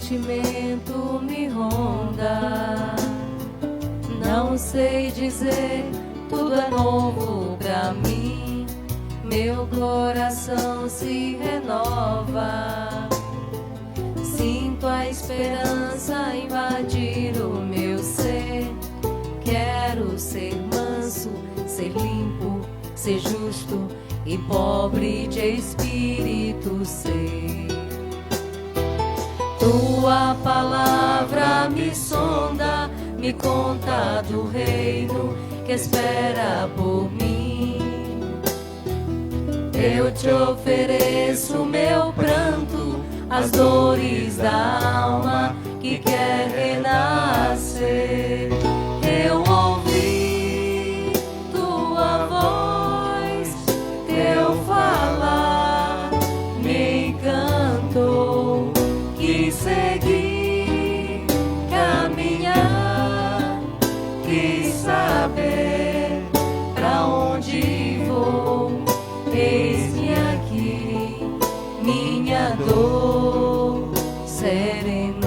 sentimento me ronda. Não sei dizer, tudo é novo pra mim. Meu coração se renova. Sinto a esperança invadir o meu ser. Quero ser manso, ser limpo, ser justo e pobre de espírito ser. Tua palavra me sonda, me conta do reino que espera por mim. Eu te ofereço meu pranto, as dores da alma que quer renascer. Eu ouvi tua voz, teu falar me encantou. Quis seguir, caminhar, quis saber pra onde vou. Eis-me aqui, minha dor serenou.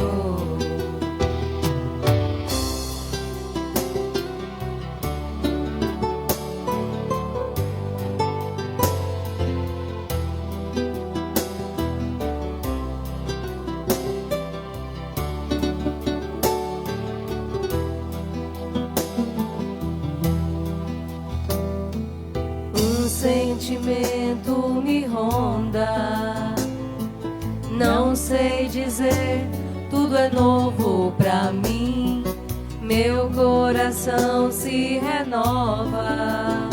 Sentimento me ronda. Não sei dizer, tudo é novo pra mim. Meu coração se renova.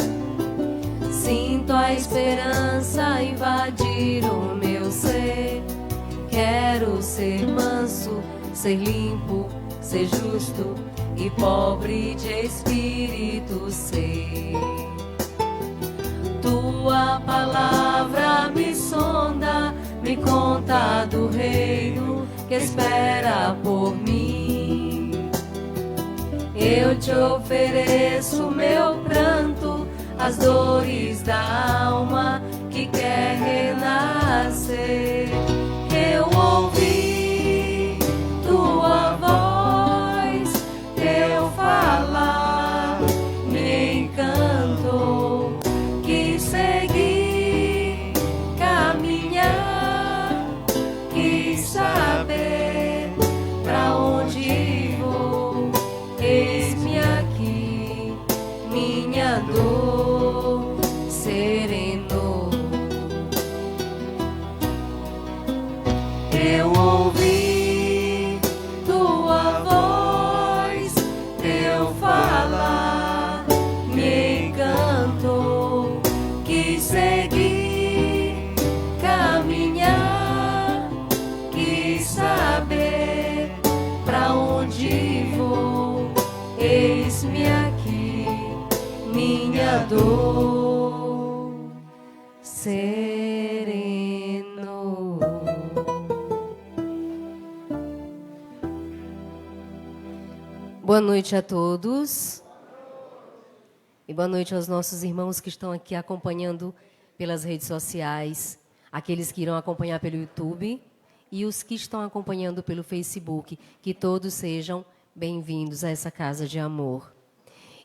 Sinto a esperança invadir o meu ser. Quero ser manso, ser limpo, ser justo e pobre de espírito ser. Tua palavra me sonda, me conta do reino que espera por mim. Eu te ofereço meu pranto, as dores da alma que quer renascer. Eu ouvi tua voz, teu falar me encantou. Quis seguir, caminhar, quis saber pra onde vou. Eis-me aqui, minha dor serenou. Eu ouvi tua voz, teu falar me encantou. Quis seguir, caminhar, quis saber pra onde vou. Eis-me aqui, minha dor serenou. Boa noite a todos. E boa noite aos nossos irmãos que estão aqui acompanhando pelas redes sociais, aqueles que irão acompanhar pelo YouTube e os que estão acompanhando pelo Facebook. Que todos sejam bem-vindos a essa casa de amor.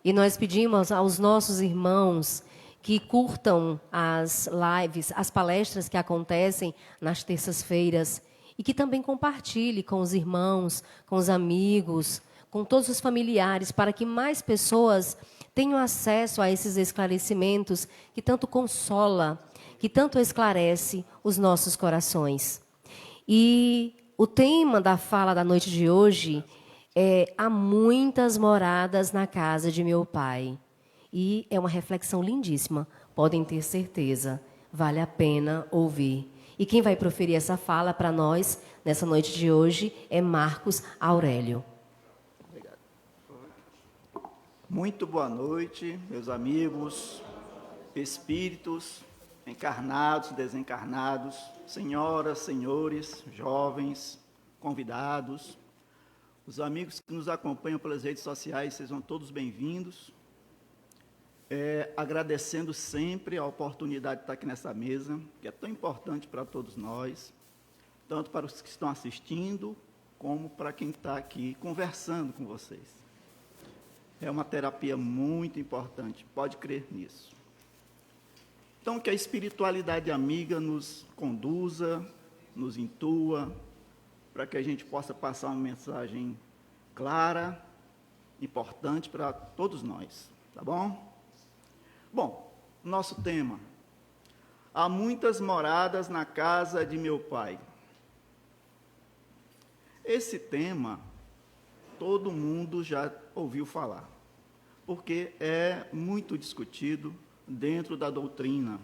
E nós pedimos aos nossos irmãos que curtam as lives, as palestras que acontecem nas terças-feiras e que também compartilhe com os irmãos, com os amigos, com todos os familiares, para que mais pessoas tenham acesso a esses esclarecimentos que tanto consola, que tanto esclarece os nossos corações. E o tema da fala da noite de hoje é: há muitas moradas na casa de meu pai. E é uma reflexão lindíssima, podem ter certeza, vale a pena ouvir. E quem vai proferir essa fala para nós, nessa noite de hoje, é Marcos Aurélio. Muito boa noite, meus amigos, espíritos, encarnados, desencarnados, senhoras, senhores, jovens, convidados, os amigos que nos acompanham pelas redes sociais, sejam todos bem-vindos. Agradecendo sempre a oportunidade de estar aqui nessa mesa, que é tão importante para todos nós, tanto para os que estão assistindo, como para quem está aqui conversando com vocês. É uma terapia muito importante, pode crer nisso. Então, que a espiritualidade amiga nos conduza, nos intua, para que a gente possa passar uma mensagem clara, importante para todos nós, tá bom? Bom, nosso tema: há muitas moradas na casa de meu pai. Esse tema, todo mundo já ouviu falar, porque é muito discutido dentro da doutrina,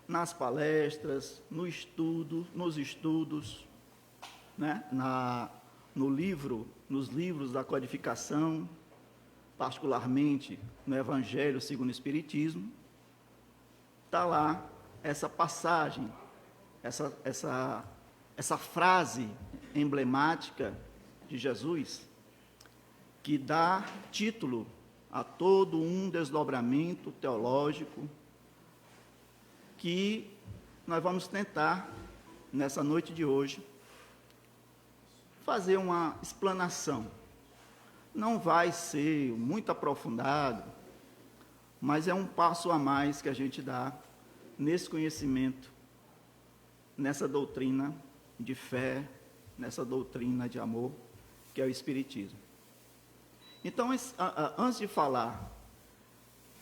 nas palestras, nos estudos, né? Nos livros da codificação, particularmente no Evangelho segundo o Espiritismo, está lá essa passagem, essa frase emblemática de Jesus, que dá título a todo um desdobramento teológico que nós vamos tentar, nessa noite de hoje, fazer uma explanação. Não vai ser muito aprofundado, mas é um passo a mais que a gente dá nesse conhecimento, nessa doutrina de fé, nessa doutrina de amor, que é o Espiritismo. Então, antes de falar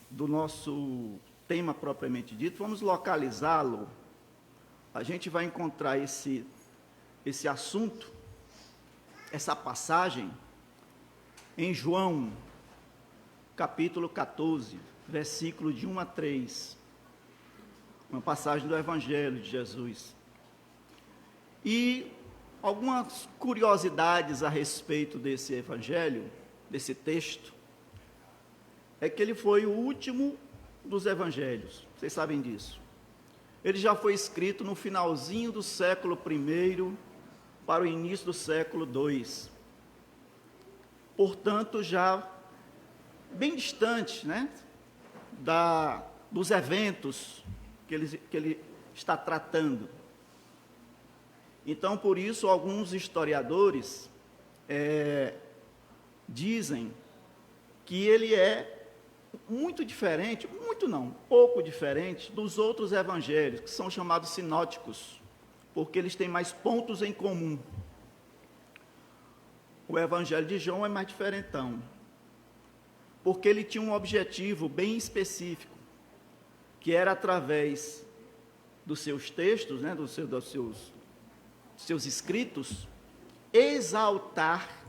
do nosso tema propriamente dito, vamos localizá-lo. A gente vai encontrar esse assunto, essa passagem, em João, capítulo 14, versículo de 1 a 3. Uma passagem do Evangelho de Jesus. E algumas curiosidades a respeito desse Evangelho, desse texto, é que ele foi o último dos Evangelhos, vocês sabem disso. Ele já foi escrito no finalzinho do século I para o início do século II. Portanto, já bem distante, né, dos eventos que ele está tratando. Então, por isso, alguns historiadores dizem que ele é muito diferente, pouco diferente dos outros evangelhos, que são chamados sinóticos, porque eles têm mais pontos em comum. O evangelho de João é mais diferentão, porque ele tinha um objetivo bem específico, que era através dos seus textos, né, dos seus escritos, exaltar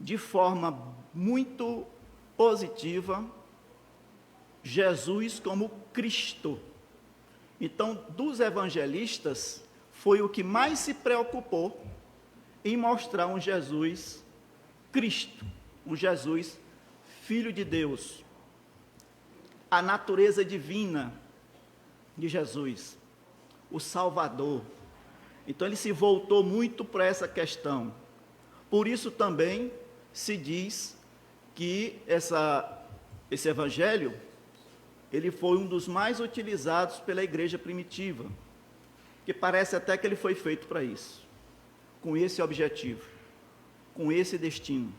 de forma muito positiva Jesus como Cristo. Então, dos evangelistas, foi o que mais se preocupou em mostrar um Jesus Cristo, um Jesus Filho de Deus, a natureza divina de Jesus, o Salvador. Então, ele se voltou muito para essa questão. Por isso também se diz que esse evangelho, ele foi um dos mais utilizados pela igreja primitiva, que parece até que ele foi feito para isso, com esse objetivo, com esse destino.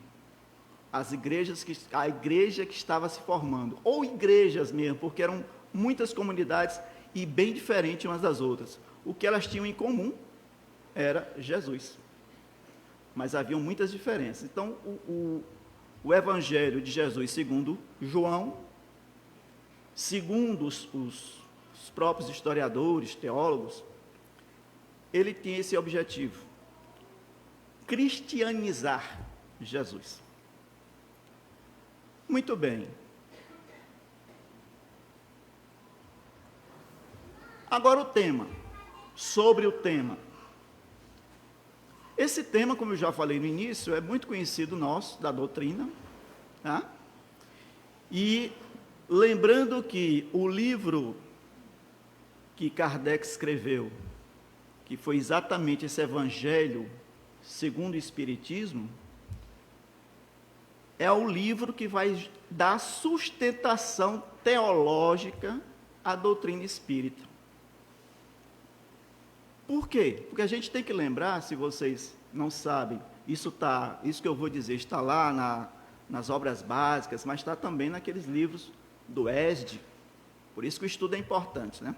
A igreja que estava se formando, ou igrejas mesmo, porque eram muitas comunidades e bem diferentes umas das outras. O que elas tinham em comum era Jesus. Mas haviam muitas diferenças. Então, o Evangelho de Jesus, segundo João, segundo os próprios historiadores, teólogos, ele tinha esse objetivo: cristianizar Jesus. Muito bem. Agora o tema, sobre o tema. Esse tema, como eu já falei no início, é muito conhecido nosso, da doutrina, tá? E lembrando que o livro que Kardec escreveu, que foi exatamente esse Evangelho segundo o Espiritismo, é o livro que vai dar sustentação teológica à doutrina espírita. Por quê? Porque a gente tem que lembrar, se vocês não sabem, isso que eu vou dizer está lá nas obras básicas, mas está também naqueles livros do ESD. Por isso que o estudo é importante, né?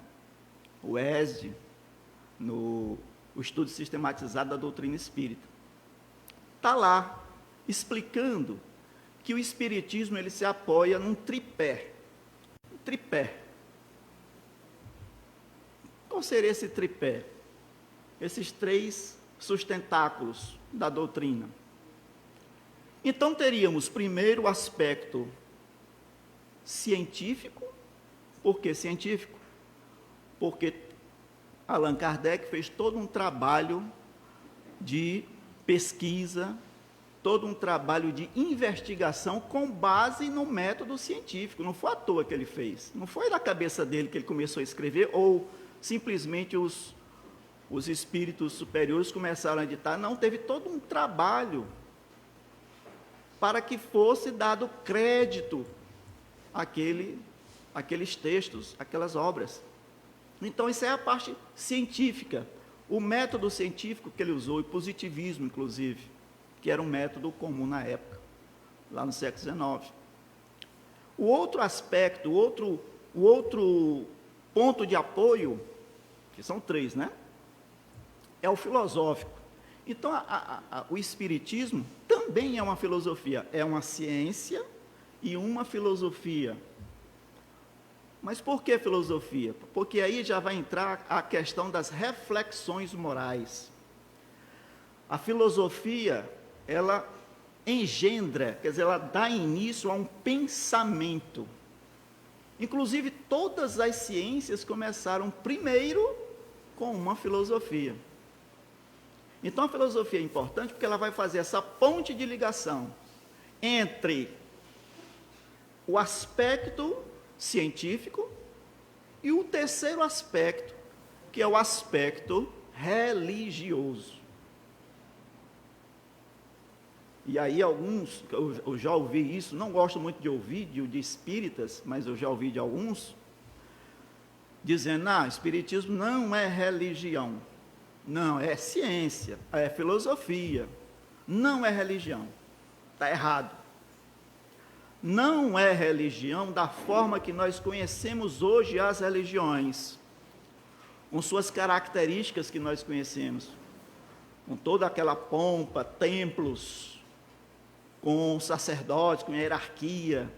O ESD, o estudo sistematizado da doutrina espírita, está lá explicando que o espiritismo ele se apoia num tripé. Um tripé. Qual seria esse tripé? Esses 3 sustentáculos da doutrina. Então teríamos primeiro o aspecto científico. Por que científico? Porque Allan Kardec fez todo um trabalho de pesquisa, todo um trabalho de investigação com base no método científico. Não foi à toa que ele fez. Não foi da cabeça dele que ele começou a escrever, ou simplesmente os espíritos superiores começaram a ditar. Não, teve todo um trabalho para que fosse dado crédito àqueles textos, aquelas obras. Então, isso é a parte científica. O método científico que ele usou, o positivismo, inclusive, que era um método comum na época, lá no século XIX. O outro aspecto, o outro ponto de apoio, que são 3, né? É o filosófico. Então, o espiritismo também é uma filosofia, é uma ciência e uma filosofia. Mas por que filosofia? Porque aí já vai entrar a questão das reflexões morais. A filosofia, ela engendra, quer dizer, ela dá início a um pensamento. Inclusive, todas as ciências começaram primeiro com uma filosofia. Então, a filosofia é importante porque ela vai fazer essa ponte de ligação entre o aspecto científico e o terceiro aspecto, que é o aspecto religioso. E aí alguns, eu já ouvi isso, não gosto muito de ouvir de espíritas, mas eu já ouvi de alguns, dizendo, espiritismo não é religião, não, é ciência, é filosofia, não é religião. Está errado. Não é religião da forma que nós conhecemos hoje as religiões, com suas características que nós conhecemos, com toda aquela pompa, templos, com sacerdotes, com hierarquia,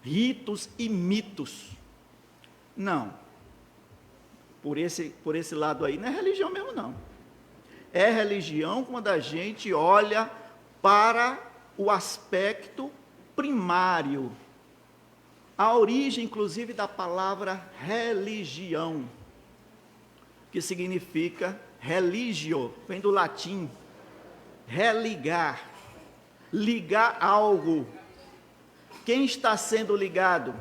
ritos e mitos. Não. Por esse lado aí, não é religião mesmo, não. É religião quando a gente olha para o aspecto primário, a origem, inclusive, da palavra religião, que significa religio, vem do latim, religar, ligar algo. Quem está sendo ligado?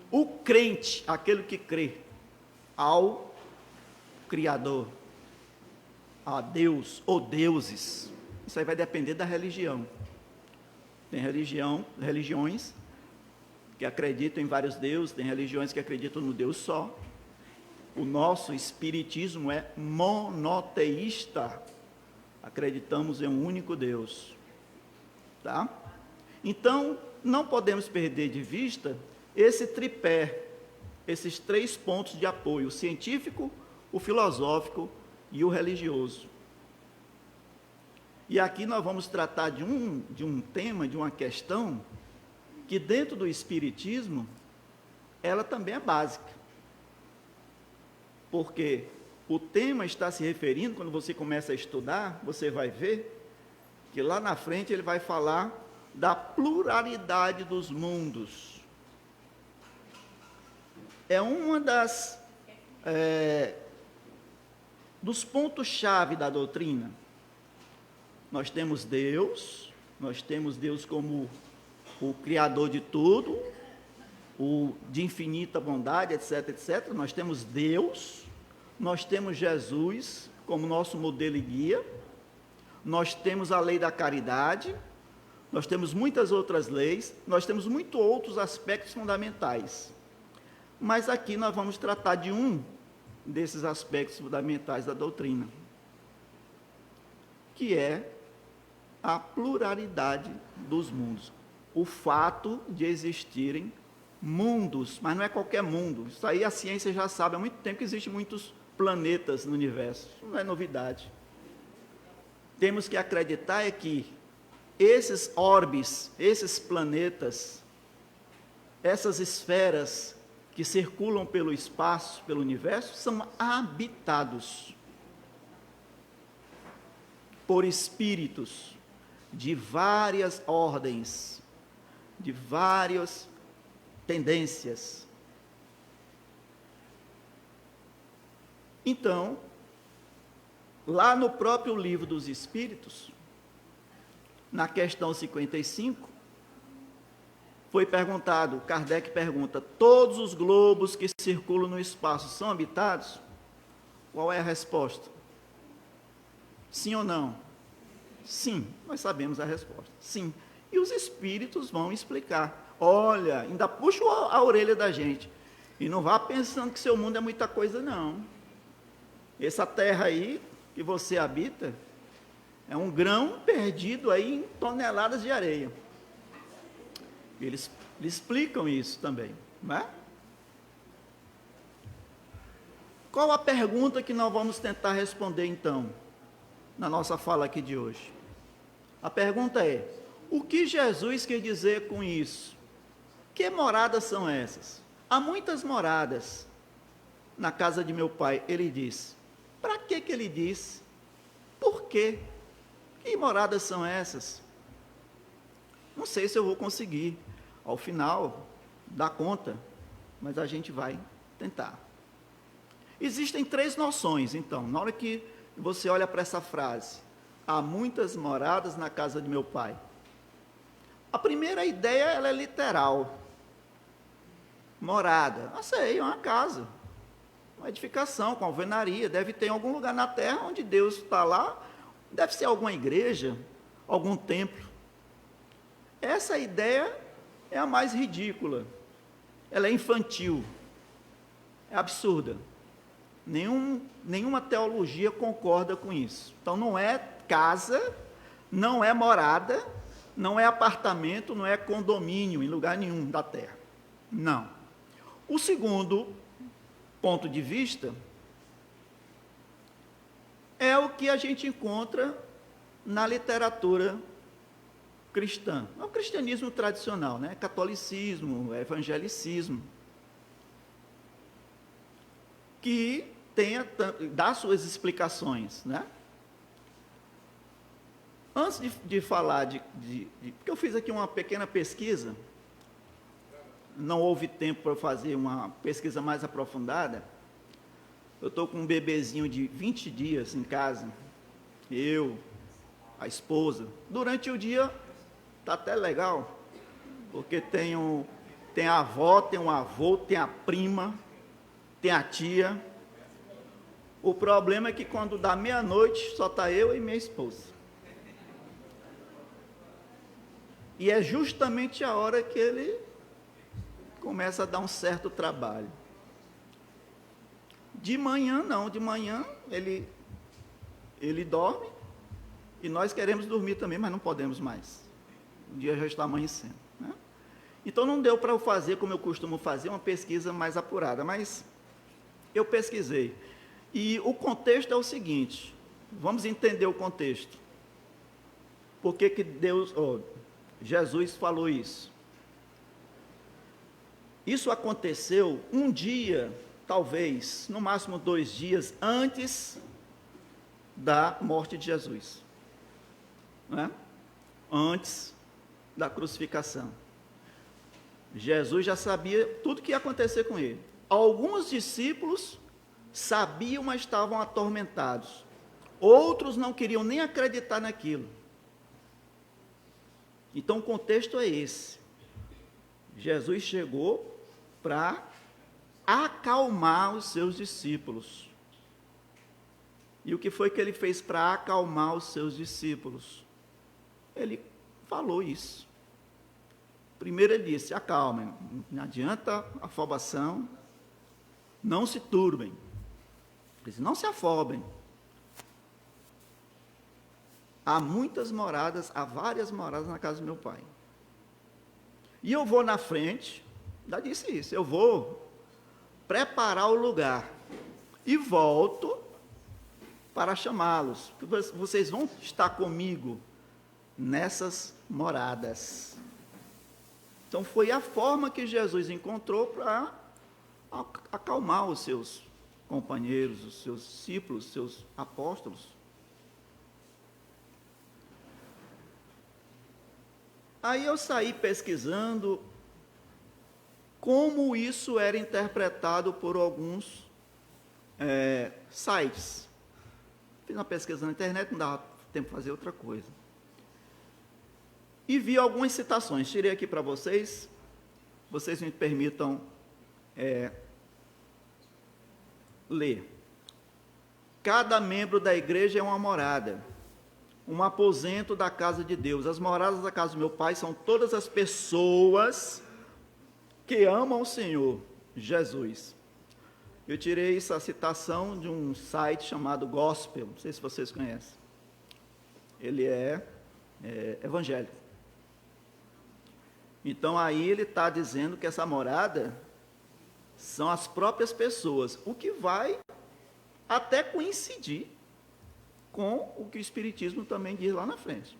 O crente, aquele que crê, ao Criador, a Deus ou deuses. Isso aí vai depender da religião. Tem religiões que acreditam em vários deuses, tem religiões que acreditam no Deus só. O nosso espiritismo é monoteísta. Acreditamos em um único Deus. Tá? Então, não podemos perder de vista esse tripé, esses 3 pontos de apoio: o científico, o filosófico e o religioso. E aqui nós vamos tratar de um tema, de uma questão, que dentro do espiritismo, ela também é básica. Porque o tema está se referindo, quando você começa a estudar, você vai ver que lá na frente ele vai falar da pluralidade dos mundos. É uma dos pontos-chave da doutrina. Nós temos Deus como o Criador de tudo, o de infinita bondade, etc, etc. Nós temos Deus, nós temos Jesus como nosso modelo e guia, nós temos a lei da caridade, nós temos muitas outras leis, nós temos muitos outros aspectos fundamentais. Mas aqui nós vamos tratar de um desses aspectos fundamentais da doutrina. que é a pluralidade dos mundos. O fato de existirem mundos, mas não é qualquer mundo. Isso aí a ciência já sabe há muito tempo que existem muitos planetas no universo. Isso não é novidade. Temos que acreditar é que esses orbes, esses planetas, essas esferas que circulam pelo espaço, pelo universo, são habitados por espíritos de várias ordens, de várias tendências. Então, lá no próprio Livro dos Espíritos, na questão 55, foi perguntado, Kardec pergunta, todos os globos que circulam no espaço são habitados? Qual é a resposta? Sim ou não? Sim, nós sabemos a resposta. Sim. E os espíritos vão explicar. Olha, ainda puxa a orelha da gente. E não vá pensando que seu mundo é muita coisa, não. Essa terra aí que você habita é um grão perdido aí em toneladas de areia. Eles explicam isso também, não é? Qual a pergunta que nós vamos tentar responder, então, na nossa fala aqui de hoje? A pergunta é, o que Jesus quer dizer com isso? Que moradas são essas? Há muitas moradas na casa de meu pai, ele diz. Para que ele diz? Por quê? Que moradas são essas? Não sei se eu vou conseguir, ao final, dar conta, mas a gente vai tentar. Existem 3 noções, então, na hora que você olha para essa frase, há muitas moradas na casa de meu pai. A primeira ideia, ela é literal. Morada, sei, é uma casa, uma edificação com alvenaria, deve ter em algum lugar na terra onde Deus está lá, deve ser alguma igreja, algum templo. Essa ideia é a mais ridícula, ela é infantil, é absurda. Nenhuma teologia concorda com isso. Então não é casa, não é morada, não é apartamento, não é condomínio em lugar nenhum da terra. Não. O segundo ponto de vista é o que a gente encontra na literatura cristã. É o cristianismo tradicional, né? Catolicismo, evangelicismo, que dá suas explicações, né? Antes de falar porque eu fiz aqui uma pequena pesquisa, não houve tempo para fazer uma pesquisa mais aprofundada. Eu estou com um bebezinho de 20 dias em casa, eu, a esposa. Durante o dia está até legal, porque tem a avó, tem o avô, tem a prima, tem a tia. O problema é que quando dá meia-noite, só está eu e minha esposa. E é justamente a hora que ele começa a dar um certo trabalho. De manhã, não. De manhã, ele dorme, e nós queremos dormir também, mas não podemos mais. O dia já está amanhecendo, né? Então, não deu para eu fazer, como eu costumo fazer, uma pesquisa mais apurada, mas eu pesquisei. E o contexto é o seguinte, vamos entender o contexto. Por que Jesus falou isso? Isso aconteceu um dia, talvez, no máximo 2 dias, antes da morte de Jesus. Né? Antes da crucificação. Jesus já sabia tudo que ia acontecer com ele. Alguns discípulos sabiam, mas estavam atormentados. Outros não queriam nem acreditar naquilo. Então o contexto é esse. Jesus chegou para acalmar os seus discípulos. E o que foi que ele fez para acalmar os seus discípulos? Ele falou isso. Primeiro ele disse, acalmem, não adianta afobação, não se turbem. Ele disse, não se afobem. há muitas moradas, há várias moradas na casa do meu pai. E eu vou na frente, já disse isso, eu vou preparar o lugar e volto para chamá-los. Vocês vão estar comigo nessas moradas. Então foi a forma que Jesus encontrou para acalmar os seus companheiros, os seus discípulos, os seus apóstolos. Aí eu saí pesquisando como isso era interpretado por alguns sites. Fiz uma pesquisa na internet, não dava tempo de fazer outra coisa. E vi algumas citações, tirei aqui para vocês me permitam ler. Cada membro da igreja é uma morada, um aposento da casa de Deus. As moradas da casa do meu pai são todas as pessoas que amam o Senhor Jesus. Eu tirei essa citação de um site chamado Gospel, não sei se vocês conhecem. Ele é evangélico. Então aí ele está dizendo que essa morada são as próprias pessoas, o que vai até coincidir com o que o Espiritismo também diz lá na frente.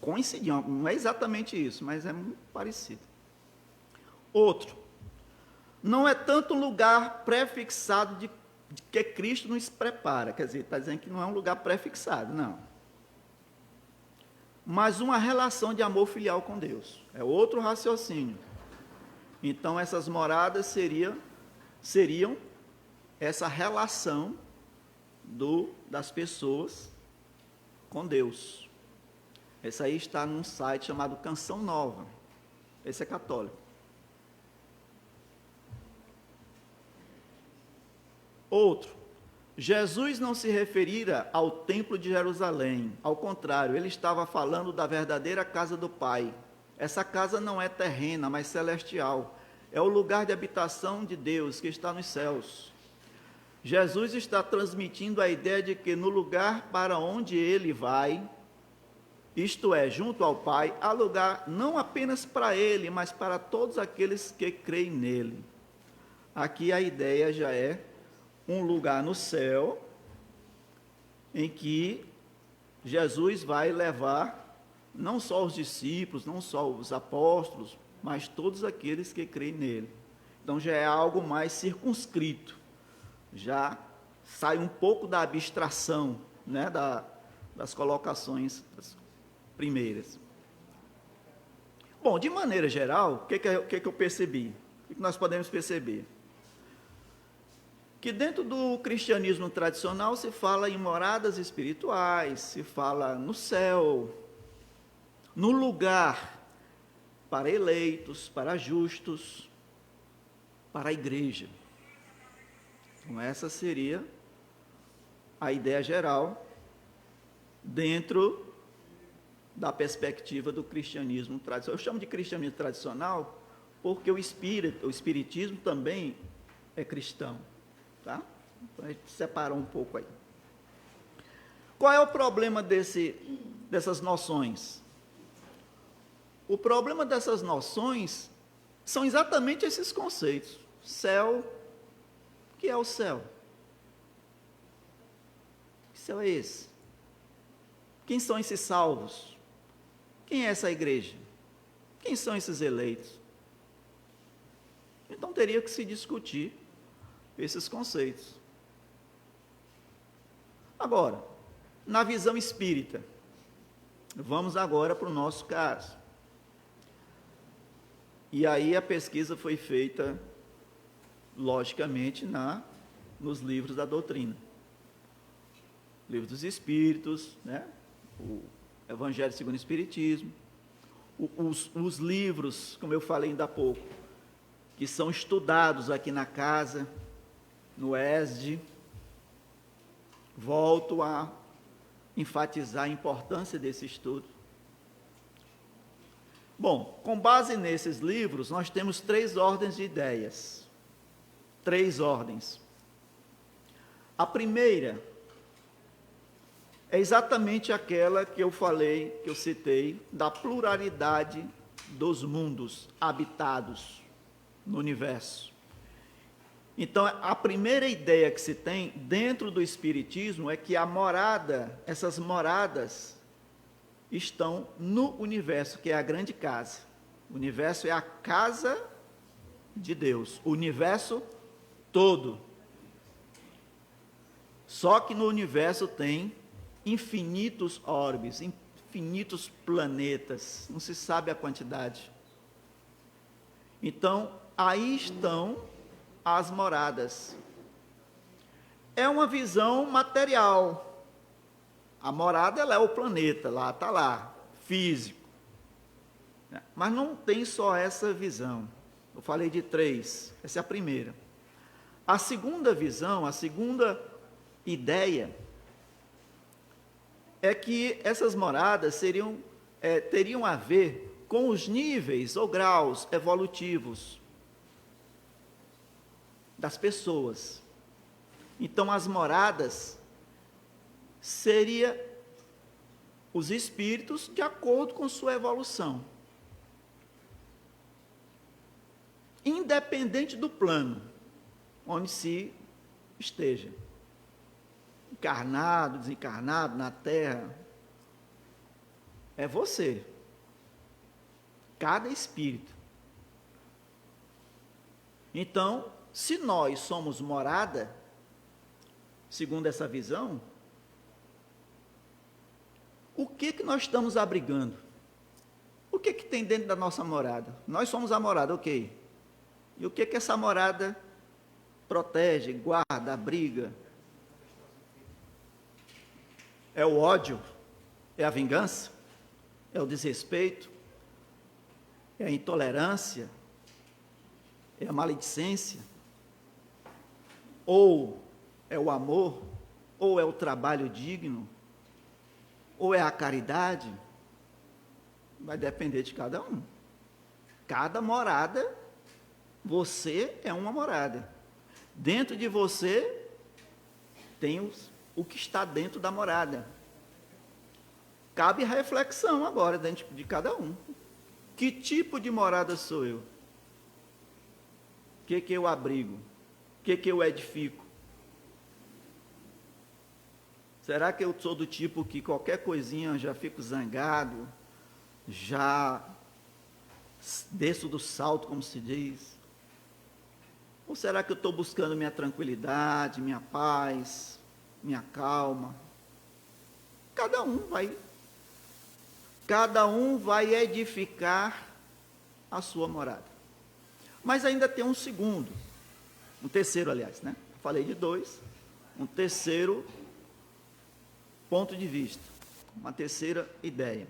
Coincidir, não é exatamente isso, mas é muito parecido. Outro, não é tanto um lugar pré-fixado de que Cristo nos prepara, quer dizer, está dizendo que não é um lugar pré-fixado, não. Mas uma relação de amor filial com Deus, é outro raciocínio. Então essas moradas seriam essa relação das pessoas com Deus. Esse aí está num site chamado Canção Nova, esse é católico. Outro, Jesus não se referira ao templo de Jerusalém, ao contrário, ele estava falando da verdadeira casa do Pai. Essa casa não é terrena, mas celestial, é o lugar de habitação de Deus que está nos céus. Jesus está transmitindo a ideia de que no lugar para onde ele vai, isto é, junto ao Pai, há lugar não apenas para ele, mas para todos aqueles que creem nele. Aqui a ideia já é um lugar no céu, em que Jesus vai levar não só os discípulos, não só os apóstolos, mas todos aqueles que creem nele. Então já é algo mais circunscrito, já sai um pouco da abstração, né, das colocações primeiras. Bom, de maneira geral, o que eu percebi? O que nós podemos perceber? Que dentro do cristianismo tradicional se fala em moradas espirituais, se fala no céu, no lugar para eleitos, para justos, para a igreja. Então essa seria a ideia geral dentro da perspectiva do cristianismo tradicional. Eu chamo de cristianismo tradicional porque o espiritismo também é cristão. Tá? Então a gente separou um pouco aí. Qual é o problema dessas noções? O problema dessas noções são exatamente esses conceitos. Céu, o que é o céu? Que céu é esse? Quem são esses salvos? Quem é essa igreja? Quem são esses eleitos? Então teria que se discutir esses conceitos. Agora, na visão espírita, vamos agora para o nosso caso. E aí a pesquisa foi feita, logicamente, nos livros da doutrina. Livro dos Espíritos, né? O Evangelho segundo o Espiritismo, os livros, como eu falei ainda há pouco, que são estudados aqui na casa, no ESD, volto a enfatizar a importância desse estudo. Bom, com base nesses livros, nós temos 3 ordens de ideias. 3 ordens. A primeira é exatamente aquela que eu falei, que eu citei, da pluralidade dos mundos habitados no universo. Então, a primeira ideia que se tem dentro do Espiritismo é que a morada, essas moradas, estão no universo, que é a grande casa. O universo é a casa de Deus, o universo todo. Só que no universo tem infinitos orbes, infinitos planetas, não se sabe a quantidade. Então, aí estão as moradas. É uma visão material. A morada, ela é o planeta, lá está lá, físico. Mas não tem só essa visão. Eu falei de 3, essa é a primeira. A segunda visão, a segunda ideia, é que essas moradas teriam a ver com os níveis ou graus evolutivos das pessoas. Então, as moradas seriam os espíritos de acordo com sua evolução. Independente do plano onde se esteja. Encarnado, desencarnado, na Terra. É você. Cada espírito. Então, se nós somos morada, segundo essa visão, o que nós estamos abrigando? O que tem dentro da nossa morada? Nós somos a morada, ok. E o que essa morada protege, guarda, abriga? É o ódio? É a vingança? É o desrespeito? É a intolerância? É a maledicência? Ou é o amor? Ou é o trabalho digno? Ou é a caridade? Vai depender de cada um. Cada morada, você é uma morada. Dentro de você tem o que está dentro da morada. Cabe reflexão agora dentro de cada um. Que tipo de morada sou eu? O que eu abrigo? O que eu edifico? Será que eu sou do tipo que qualquer coisinha já fico zangado, já desço do salto, como se diz? Ou será que eu estou buscando minha tranquilidade, minha paz, minha calma? Cada um vai edificar a sua morada. Mas ainda tem um terceiro, aliás, né? Falei de 2, um terceiro ponto de vista, uma terceira ideia.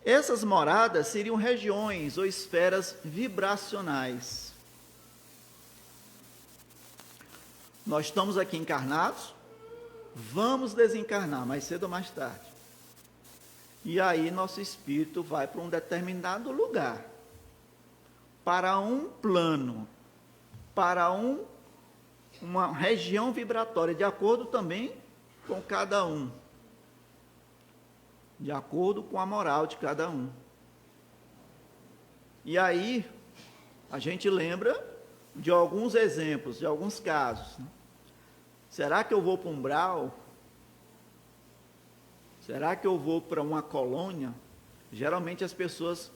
Essas moradas seriam regiões ou esferas vibracionais. Nós estamos aqui encarnados, vamos desencarnar mais cedo ou mais tarde. E aí nosso espírito vai para um determinado lugar, para um plano, para uma região vibratória, de acordo também com cada um, de acordo com a moral de cada um. E aí, a gente lembra de alguns exemplos, de alguns casos. Será que eu vou para um umbral? Será que eu vou para uma colônia? Geralmente as pessoas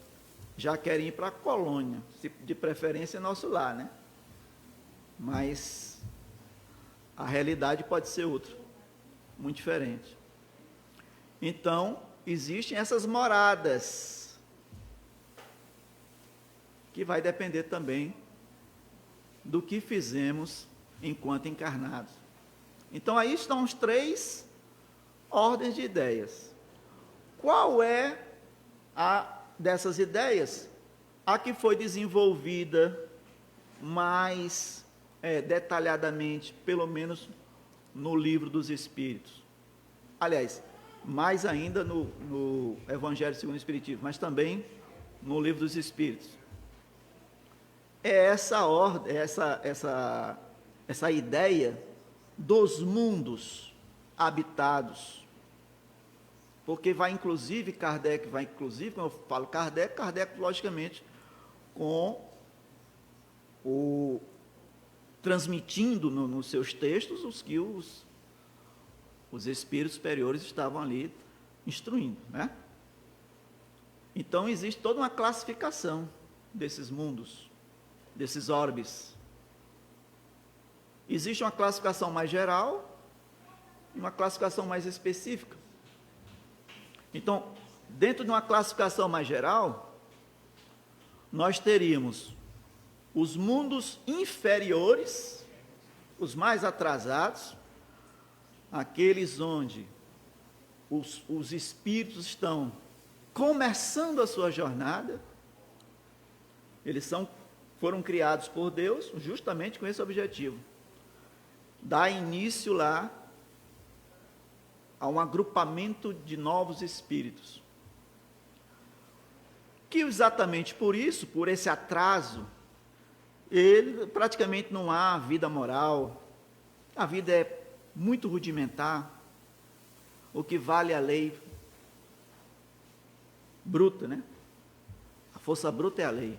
já querem ir para a colônia, de preferência nosso lar, né? Mas a realidade pode ser outra, muito diferente. Então, existem essas moradas, que vai depender também do que fizemos enquanto encarnados. Então, aí estão os 3 ordens de ideias. Qual é a dessas ideias? A que foi desenvolvida mais detalhadamente, pelo menos no Livro dos Espíritos. Aliás, mais ainda no Evangelho segundo o Espiritismo, mas também no Livro dos Espíritos. É essa ordem, essa ideia dos mundos, habitados. Porque vai inclusive, quando eu falo Kardec, logicamente, transmitindo nos seus textos os que os espíritos superiores estavam ali instruindo, né? Então, existe toda uma classificação desses mundos, desses orbes. Existe uma classificação mais geral e uma classificação mais específica. Então, dentro de uma classificação mais geral, nós teríamos os mundos inferiores, os mais atrasados, aqueles onde os espíritos estão começando a sua jornada. Eles foram criados por Deus justamente com esse objetivo: dar início lá a um agrupamento de novos espíritos. Que exatamente por isso, por esse atraso, praticamente não há vida moral, a vida é muito rudimentar, o que vale a lei bruta, né? A força bruta é a lei.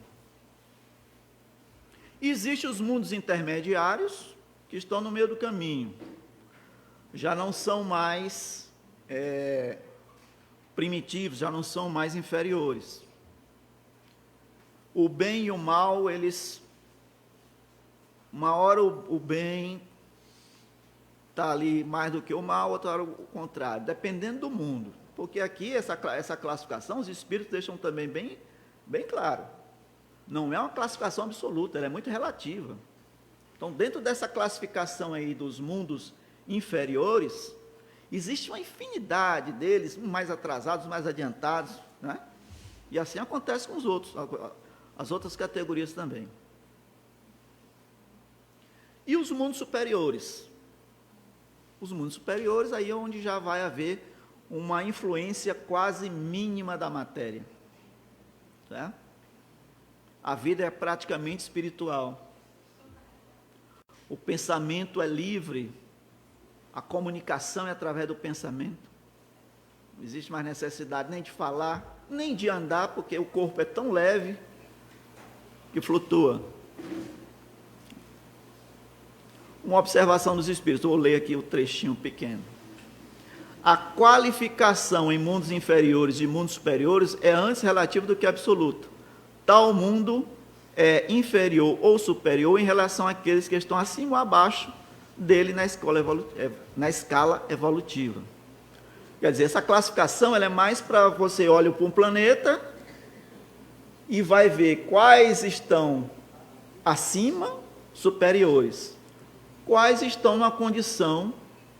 Existem os mundos intermediários, que estão no meio do caminho, já não são mais primitivos, já não são mais inferiores. O bem e o mal, uma hora o bem está ali mais do que o mal, outra hora o contrário, dependendo do mundo. Porque aqui, essa classificação, os espíritos deixam também bem claro. Não é uma classificação absoluta, ela é muito relativa. Então, dentro dessa classificação aí dos mundos inferiores, existe uma infinidade deles, uns mais atrasados, mais adiantados, né? E assim acontece com os outros, as outras categorias também. E os mundos superiores? Os mundos superiores, aí é onde já vai haver uma influência quase mínima da matéria. Tá? A vida é praticamente espiritual. O pensamento é livre, a comunicação é através do pensamento. Não existe mais necessidade nem de falar, nem de andar, porque o corpo é tão leve que flutua. Uma observação dos espíritos, vou ler aqui o trechinho pequeno. A qualificação em mundos inferiores e mundos superiores é antes relativa do que absoluta. Tal mundo é inferior ou superior em relação àqueles que estão acima ou abaixo dele na escala evolutiva. Quer dizer, essa classificação ela é mais para você olhar para um planeta e vai ver quais estão acima, superiores, quais estão numa condição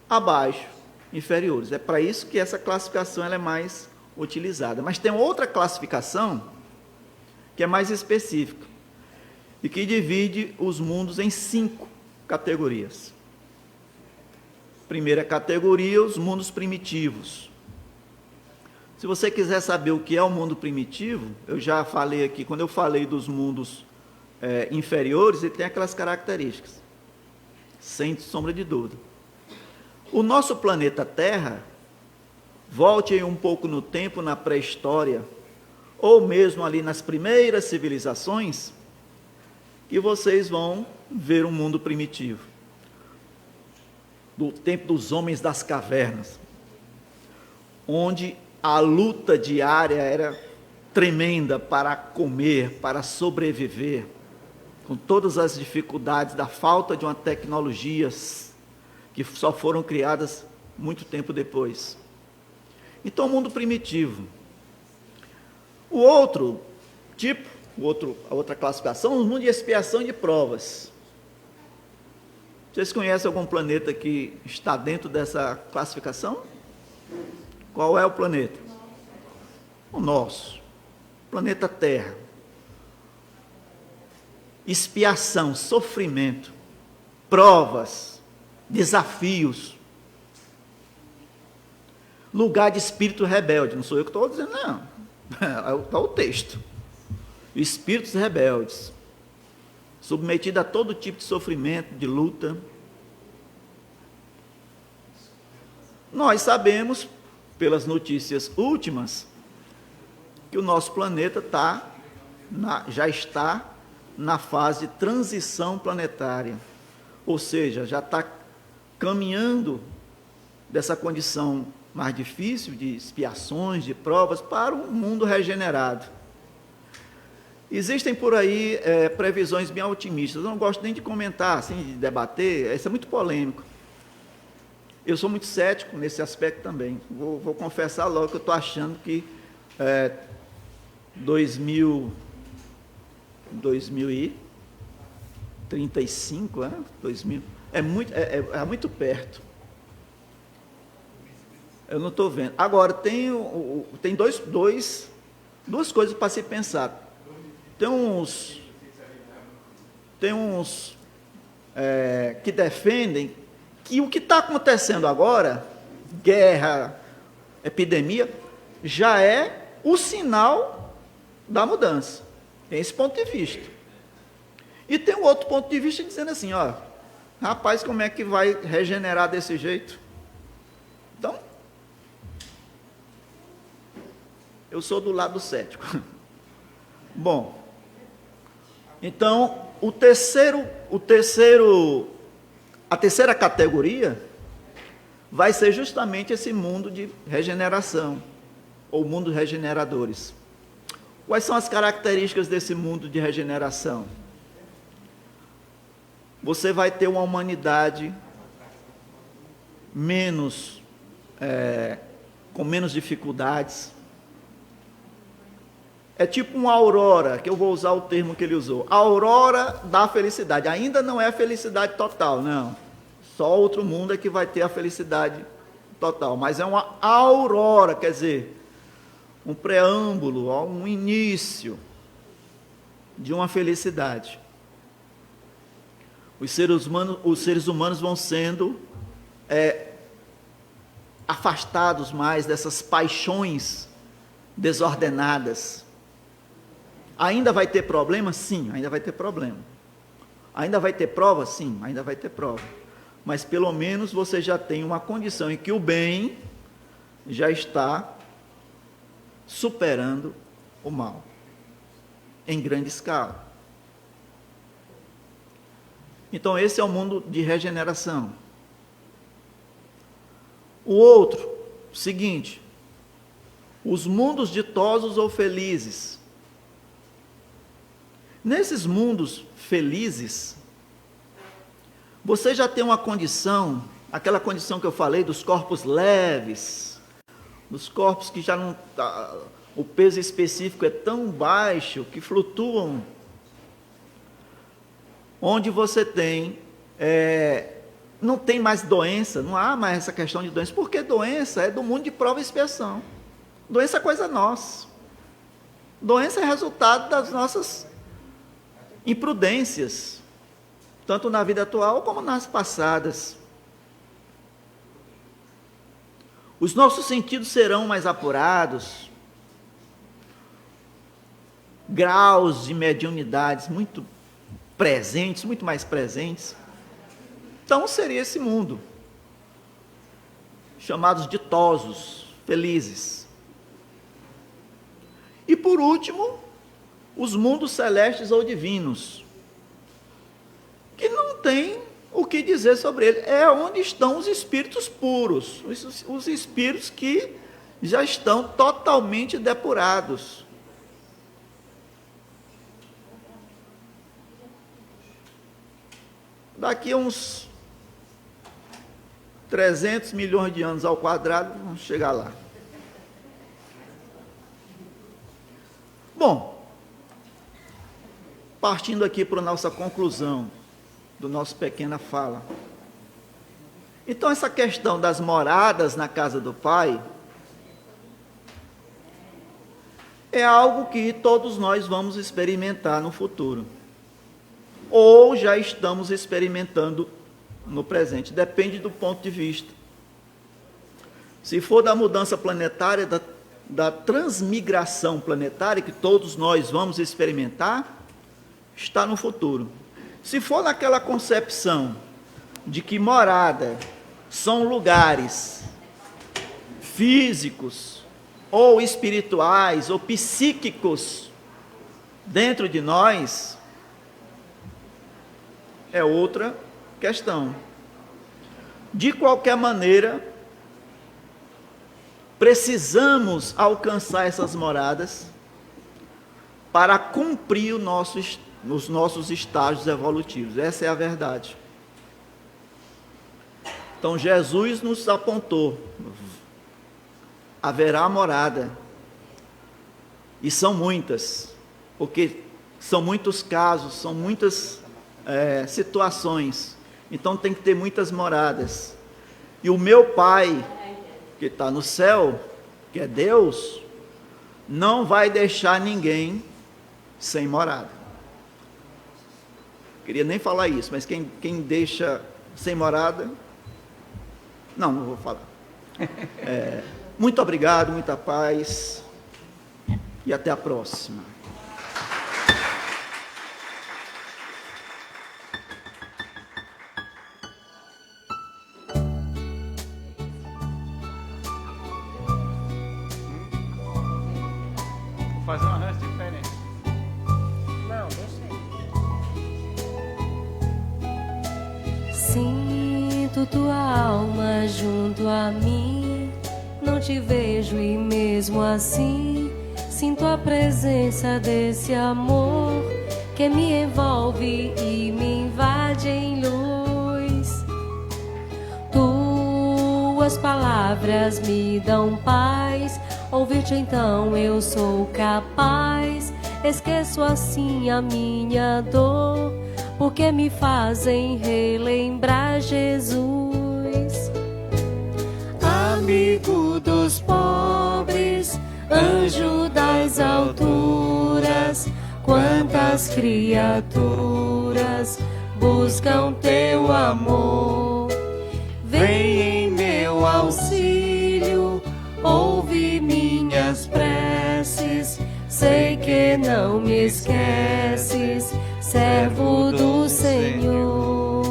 abaixo, inferiores. É para isso que essa classificação ela é mais utilizada. Mas tem outra classificação que é mais específica e que divide os mundos em 5 categorias. Primeira categoria, os mundos primitivos. Se você quiser saber o que é o mundo primitivo, eu já falei aqui, quando eu falei dos mundos inferiores, ele tem aquelas características, sem sombra de dúvida. O nosso planeta Terra, volte aí um pouco no tempo, na pré-história, ou mesmo ali nas primeiras civilizações, que vocês vão ver um mundo primitivo. Do tempo dos homens das cavernas, onde a luta diária era tremenda para comer, para sobreviver, com todas as dificuldades da falta de uma tecnologia que só foram criadas muito tempo depois. Então, o mundo primitivo. O outro tipo, a outra classificação, o mundo de expiação de provas. Vocês conhecem algum planeta que está dentro dessa classificação? Qual é o planeta? O nosso, planeta Terra. Expiação, sofrimento, provas, desafios. Lugar de espírito rebelde, não sou eu que estou dizendo, não. Está o texto. Espíritos rebeldes, submetidos a todo tipo de sofrimento, de luta. Nós sabemos, pelas notícias últimas, que o nosso planeta já está na fase de transição planetária, ou seja, já está caminhando dessa condição mais difícil de expiações, de provas, para um mundo regenerado. Existem por aí previsões bem otimistas. Eu não gosto nem de comentar, assim, de debater, isso é muito polêmico. Eu sou muito cético nesse aspecto também. Vou confessar logo que eu estou achando que 2035, 2000, é muito perto. Eu não estou vendo. Agora, tem duas coisas para se pensar. Tem uns que defendem que o que está acontecendo agora, guerra, epidemia, já é o sinal da mudança. Tem esse ponto de vista. E tem um outro ponto de vista dizendo assim, rapaz, como é que vai regenerar desse jeito? Então, eu sou do lado cético. Bom, então, a terceira categoria vai ser justamente esse mundo de regeneração, ou mundo de regeneradores. Quais são as características desse mundo de regeneração? Você vai ter uma humanidade com menos dificuldades. É tipo uma aurora, que eu vou usar o termo que ele usou. A aurora da felicidade. Ainda não é a felicidade total, não. Só outro mundo é que vai ter a felicidade total. Mas é uma aurora, quer dizer, um preâmbulo, um início de uma felicidade. Os seres humanos vão sendo afastados mais dessas paixões desordenadas. Ainda vai ter problema? Sim, ainda vai ter problema. Ainda vai ter prova? Sim, ainda vai ter prova. Mas pelo menos você já tem uma condição em que o bem já está superando o mal, em grande escala. Então esse é o mundo de regeneração. O outro, seguinte, os mundos ditosos ou felizes. Nesses mundos felizes, você já tem uma condição, aquela condição que eu falei dos corpos leves, dos corpos que já não, o peso específico é tão baixo que flutuam, onde você tem, não tem mais doença, não há mais essa questão de doença, porque doença é do mundo de prova e expiação. Doença é coisa nossa. Doença é resultado das nossas imprudências, tanto na vida atual como nas passadas. Os nossos sentidos serão mais apurados, graus de mediunidades muito presentes, muito mais presentes. Então seria esse mundo, chamados ditosos, felizes. E por último, os mundos celestes ou divinos, que não tem o que dizer sobre ele. É onde estão os espíritos puros, os espíritos que já estão totalmente depurados. Daqui a uns 300 milhões de anos ao quadrado, vamos chegar lá. Bom, partindo aqui para a nossa conclusão do nosso pequena fala. Então, essa questão das moradas na casa do Pai é algo que todos nós vamos experimentar no futuro. Ou já estamos experimentando no presente, depende do ponto de vista. Se for da mudança planetária, da transmigração planetária, que todos nós vamos experimentar, está no futuro. Se for naquela concepção de que morada são lugares físicos, ou espirituais, ou psíquicos dentro de nós, é outra questão. De qualquer maneira, precisamos alcançar essas moradas para cumprir os nossos estágios evolutivos. Essa é a verdade. Então, Jesus nos apontou: haverá morada. E são muitas, porque são muitos casos, são muitas situações. Então tem que ter muitas moradas. E o meu Pai, que está no céu, que é Deus, não vai deixar ninguém sem morada. Queria nem falar isso, mas quem deixa sem morada... Não vou falar. Muito obrigado, muita paz, e até a próxima. Vou fazer um arranjo diferente. Não, deixa aí. Sinto tua alma junto a mim, não te vejo e mesmo assim sinto a presença desse amor que me envolve e me invade em luz. Tuas palavras me dão paz, ouvir-te então eu sou capaz. Esqueço assim a minha dor, porque me fazem relembrar Jesus. Amigo dos pobres, anjo das alturas, quantas criaturas buscam teu amor. Vem em meu auxílio, ouve minhas preces, sei que não me esqueces, servo do Senhor.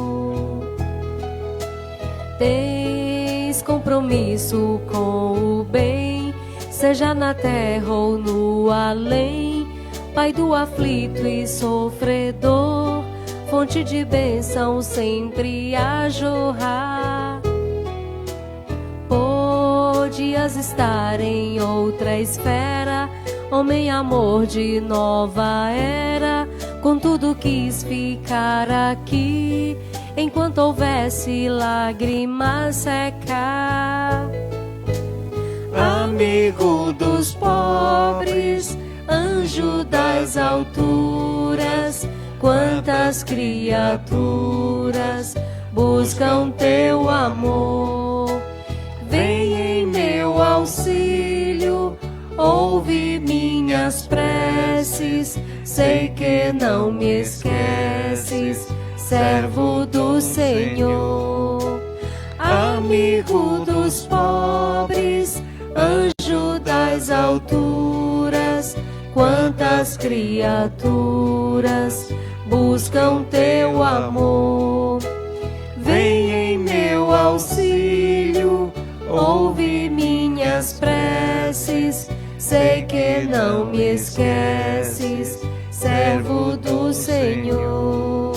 Tens compromisso com o bem, seja na terra ou no além, Pai do aflito e sofredor, fonte de bênção sempre a jorrar. Podias estar em outra esfera, homem amor de nova era, contudo quis ficar aqui, enquanto houvesse lágrimas secar. Amigo dos pobres, anjo das alturas, quantas criaturas buscam teu amor. Vem em meu auxílio, ouve minhas preces, sei que não me esqueces, servo do Senhor. Amigo dos pobres, anjo das alturas, quantas criaturas buscam teu amor. Vem em meu auxílio, ouve minhas preces, sei que não me esqueces, servo do Senhor.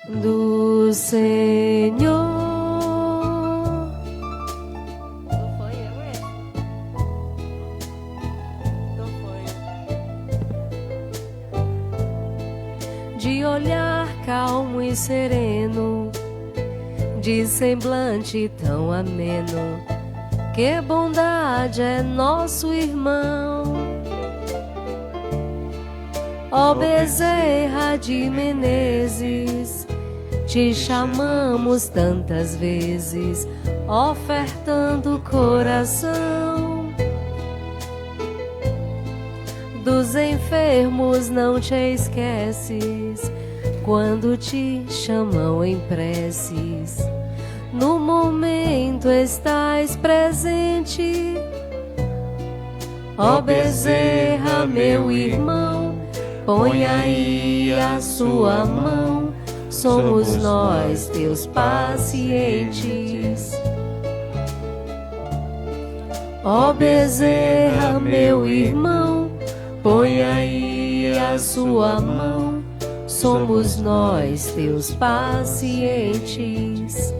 Do Senhor. Não foi eu, Não foi. De olhar calmo e sereno, de semblante tão ameno, que bondade é nosso irmão. Ó Bezerra de Menezes, te chamamos tantas vezes, ofertando coração. Dos enfermos não te esqueces, quando te chamam em preces. No momento estás presente. Ó Bezerra, meu irmão, põe aí a sua mão somos nós, teus pacientes. Ó Bezerra, meu irmão, põe aí a sua mão, somos nós, teus pacientes.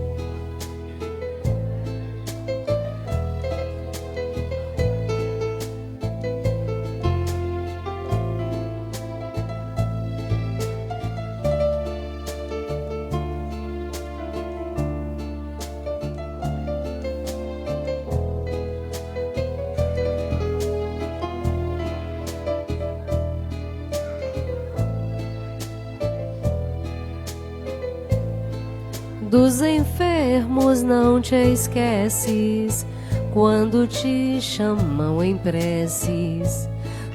Dos enfermos não te esqueces, quando te chamam em preces,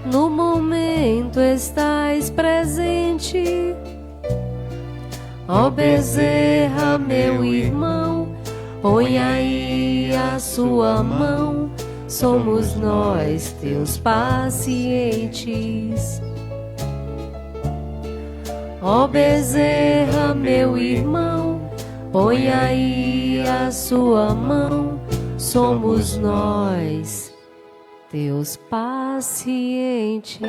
no momento estás presente. Ó Bezerra, meu irmão, põe aí a sua mão, somos nós, teus pacientes. Ó Bezerra, meu irmão, põe aí a sua mão, somos nós, teus pacientes.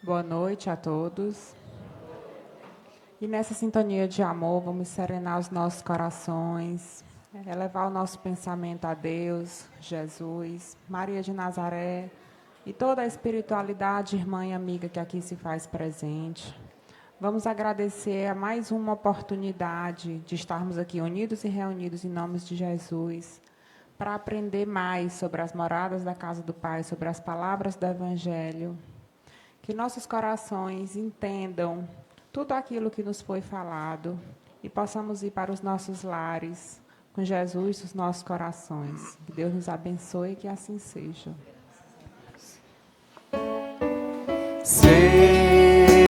Boa noite a todos. E nessa sintonia de amor, vamos serenar os nossos corações, elevar o nosso pensamento a Deus, Jesus, Maria de Nazaré e toda a espiritualidade, irmã e amiga que aqui se faz presente. Vamos agradecer a mais uma oportunidade de estarmos aqui unidos e reunidos em nome de Jesus, para aprender mais sobre as moradas da casa do Pai, sobre as palavras do Evangelho. Que nossos corações entendam tudo aquilo que nos foi falado e possamos ir para os nossos lares com Jesus nos nossos corações. Que Deus nos abençoe e que assim seja.